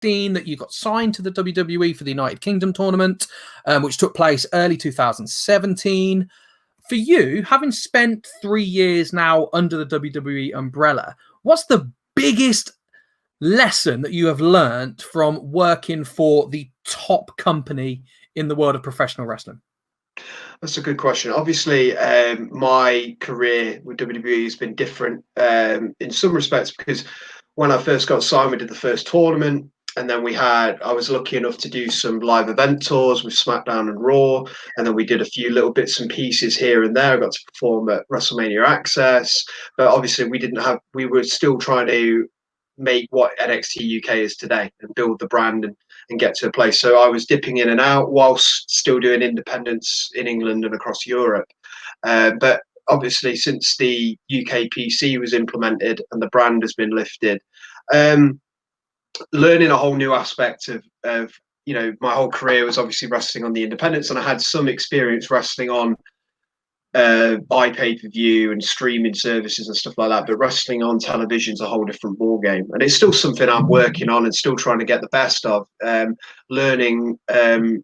2015 that you got signed to the WWE for the United Kingdom tournament, which took place early 2017. For you, having spent 3 years now under the WWE umbrella, what's the biggest lesson that you have learned from working for the top company in the world of professional wrestling? That's a good question. Obviously, my career with WWE has been different in some respects, because when I first got signed, we did the first tournament, and then I was lucky enough to do some live event tours with SmackDown and Raw, and then we did a few little bits and pieces here and there. I got to perform at WrestleMania Access, but obviously we were still trying to make what NXT UK is today and build the brand and get to a place. So I was dipping in and out whilst still doing independence in England and across Europe. But obviously, since the UK PC was implemented and the brand has been lifted, learning a whole new aspect of my whole career was obviously wrestling on the independents, and I had some experience wrestling on pay-per-view and streaming services and stuff like that, but wrestling on television is a whole different ball game, and it's still something I'm working on and still trying to get the best of. Learning to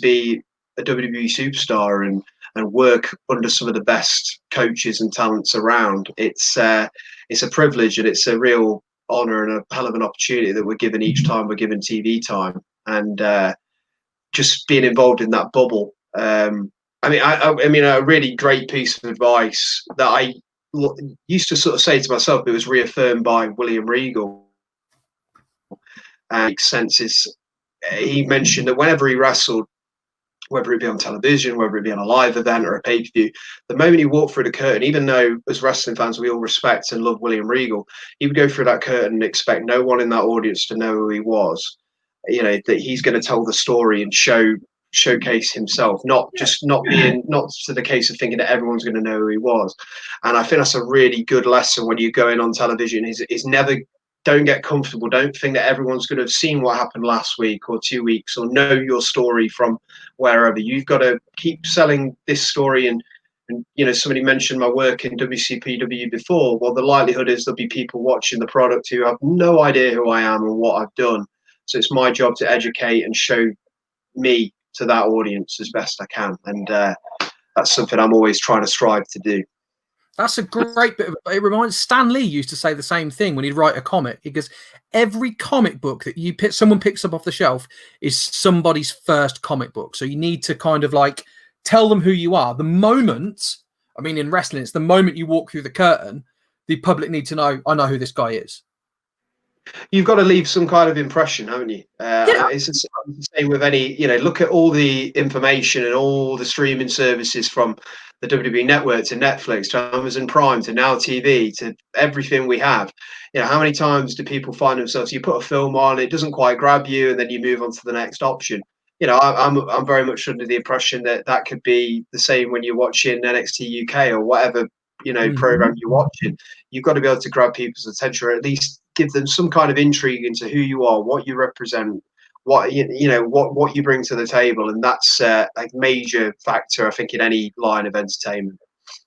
be a WWE superstar and work under some of the best coaches and talents around. It's a privilege, and it's a real honor and a hell of an opportunity that we're given each time we're given TV time, and just being involved in that bubble. I mean, a really great piece of advice that I used to sort of say to myself, it was reaffirmed by William Regal. Makes sense. He mentioned that whenever he wrestled, whether it be on television, whether it be on a live event or a pay-per-view, the moment he walked through the curtain, even though as wrestling fans we all respect and love William Regal, he would go through that curtain and expect no one in that audience to know who he was. That he's going to tell the story and showcase himself, not to the case of thinking that everyone's going to know who he was. And I think that's a really good lesson when you're going on television, is never, don't get comfortable. Don't think that everyone's going to have seen what happened last week or 2 weeks or know your story from wherever. You've got to keep selling this story. And somebody mentioned my work in WCPW before. Well, the likelihood is there'll be people watching the product who have no idea who I am and what I've done. So it's my job to educate and show me to that audience as best I can, and that's something I'm always trying to strive to do. That's a great bit of it. Reminds Stan Lee used to say the same thing when he'd write a comic. He goes, every comic book that someone picks up off the shelf is somebody's first comic book. So you need to kind of like tell them who you are. The moment, I mean, in wrestling, it's the moment you walk through the curtain, the public need to know, I know who this guy is. You've got to leave some kind of impression, haven't you? Yeah. It's the same with any, look at all the information and all the streaming services, from the WWE Network to Netflix to Amazon Prime to Now TV to everything we have. How many times do people find themselves, you put a film on, it doesn't quite grab you, and then you move on to the next option? I'm very much under the impression that could be the same when you're watching NXT UK or whatever program you're watching. You've got to be able to grab people's attention, or at least give them some kind of intrigue into who you are, what you represent, what you bring to the table, and that's a major factor, I think, in any line of entertainment.